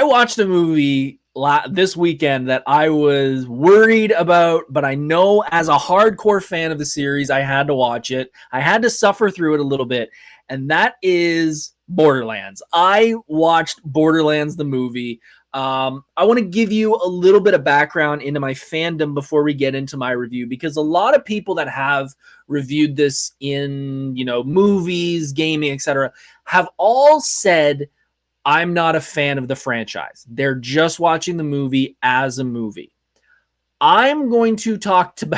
I watched a movie this weekend that I was worried about, but I know as a hardcore fan of the series, I had to watch it. I had to suffer through it a little bit, and that is Borderlands. I watched Borderlands, the movie. I want to give you a little bit of background into my fandom before we get into my review, because a lot of people that have reviewed this in, movies, gaming, etc., have all said, I'm not a fan of the franchise. They're just watching the movie as a movie. I'm going to talk to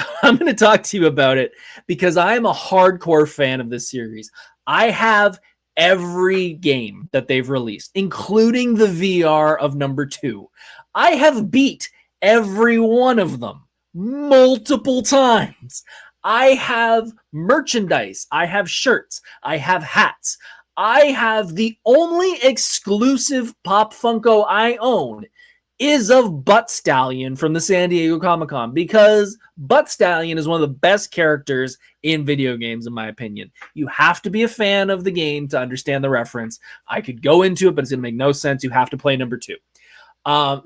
you about it because I am a hardcore fan of this series. I have every game that they've released, including the VR of number 2. I have beat every one of them multiple times. I have merchandise. I have shirts. I have hats. I have the only exclusive Pop Funko I own is of Butt Stallion from the San Diego Comic-Con, because Butt Stallion is one of the best characters in video games, in my opinion. You have to be a fan of the game to understand the reference. I could go into it, but it's going to make no sense. You have to play number 2.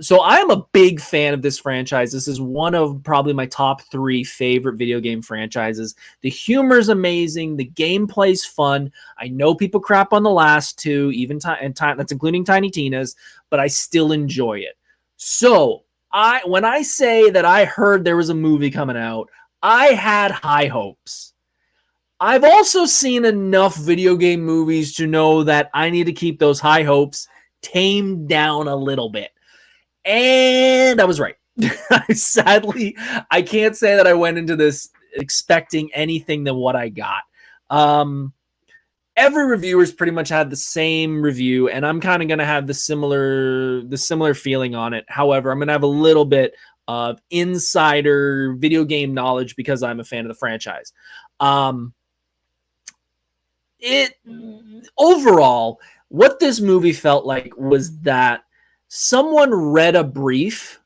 So I am a big fan of this franchise. This is one of probably my top 3 favorite video game franchises. The humor is amazing. The gameplay's fun. I know people crap on the last 2, even that's including Tiny Tina's, but I still enjoy it. So when I say that I heard there was a movie coming out, I had high hopes. I've also seen enough video game movies to know that I need to keep those high hopes tamed down a little bit. And I was right. Sadly, I can't say that I went into this expecting anything than what I got. Every reviewer's pretty much had the same review, and I'm kind of going to have the similar feeling on it. However, I'm going to have a little bit of insider video game knowledge because I'm a fan of the franchise. Overall, what this movie felt like was that someone read a brief,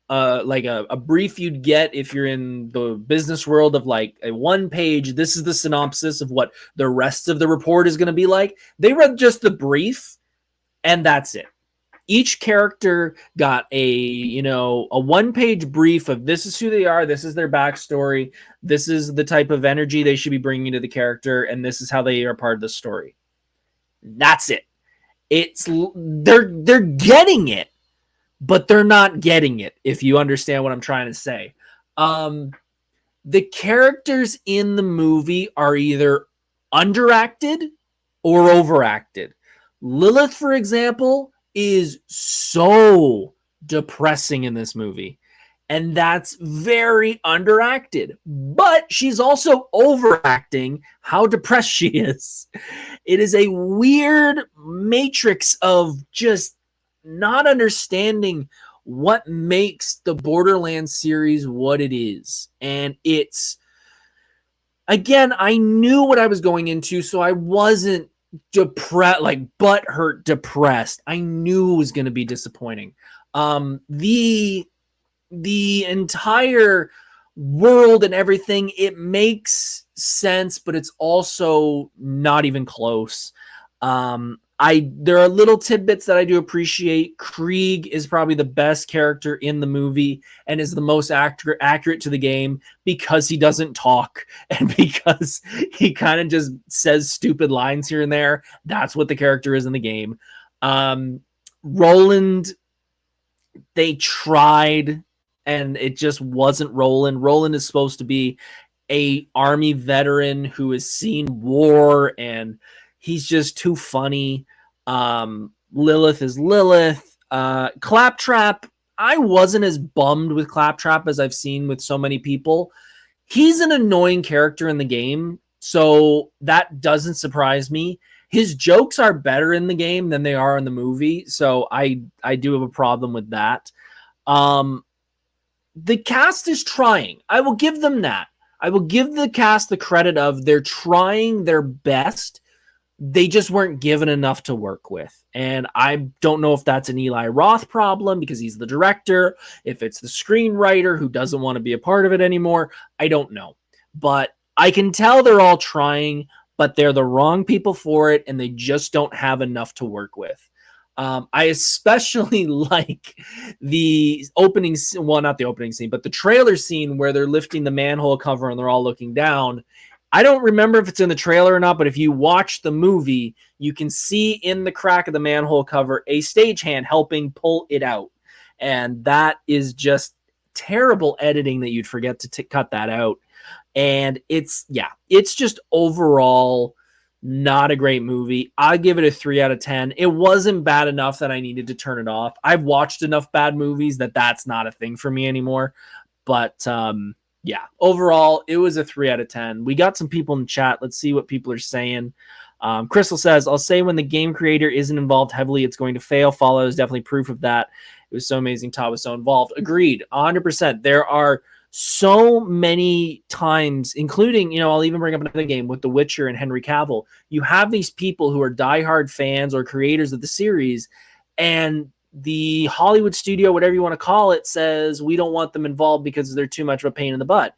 like a brief you'd get if you're in the business world of like a 1-page, this is the synopsis of what the rest of the report is going to be like. They read just the brief, and that's it. Each character got a 1-page brief of this is who they are, this is their backstory, this is the type of energy they should be bringing to the character, and this is how they are part of the story. That's it. They're getting it, but they're not getting it, if you understand what I'm trying to say. The characters in the movie are either underacted or overacted. Lilith, for example, is so depressing in this movie, and that's very underacted, but she's also overacting how depressed she is. It is a weird matrix of just not understanding what makes the Borderlands series what it is. And it's, again, I knew what I was going into, so I wasn't depressed, like butthurt depressed. I knew it was going to be disappointing. The entire world and everything, it makes sense, but it's also not even close. There are little tidbits that I do appreciate. Krieg is probably the best character in the movie and is the most accurate to the game because he doesn't talk and because he kind of just says stupid lines here and there. That's what the character is in the game. Roland, they tried and it just wasn't Roland. Roland is supposed to be a army veteran who has seen war, and he's just too funny. Lilith is Lilith. Claptrap, I wasn't as bummed with Claptrap as I've seen with so many people. He's an annoying character in the game, so that doesn't surprise me. His jokes are better in the game than they are in the movie, so I do have a problem with that. The cast is trying. I will give them that. I will give the cast the credit of they're trying their best. They just weren't given enough to work with. And I don't know if that's an Eli Roth problem because he's the director, if it's the screenwriter who doesn't want to be a part of it anymore. I don't know. But I can tell they're all trying, but they're the wrong people for it, and they just don't have enough to work with. I especially like the opening, well, not the opening scene, but the trailer scene where they're lifting the manhole cover and they're all looking down. I don't remember if it's in the trailer or not, but if you watch the movie, you can see in the crack of the manhole cover a stagehand helping pull it out. And that is just terrible editing that you'd forget to cut that out. And it's just overall not a great movie. I give it a 3 out of 10. It wasn't bad enough that I needed to turn it off. I've watched enough bad movies that that's not a thing for me anymore. But yeah, overall, it was a 3 out of 10. We got some people in the chat. Let's see what people are saying. Crystal says, I'll say when the game creator isn't involved heavily, it's going to fail. Fallout is definitely proof of that. It was so amazing Todd was so involved. Agreed, 100%. There are so many times, including, I'll even bring up another game with The Witcher and Henry Cavill. You have these people who are diehard fans or creators of the series, and the Hollywood studio, whatever you want to call it, says we don't want them involved because they're too much of a pain in the butt.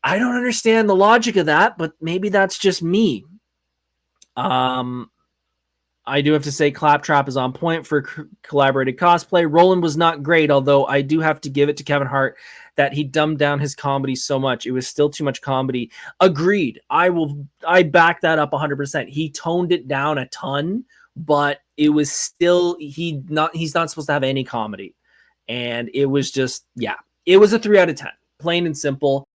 I don't understand the logic of that, but maybe that's just me. I do have to say Claptrap is on point for collaborated cosplay. Roland was not great, although I do have to give it to Kevin Hart that he dumbed down his comedy so much. It was still too much comedy. Agreed. I back that up 100%. He toned it down a ton, but it was still he's not supposed to have any comedy. And it was just, it was a 3 out of 10. Plain and simple.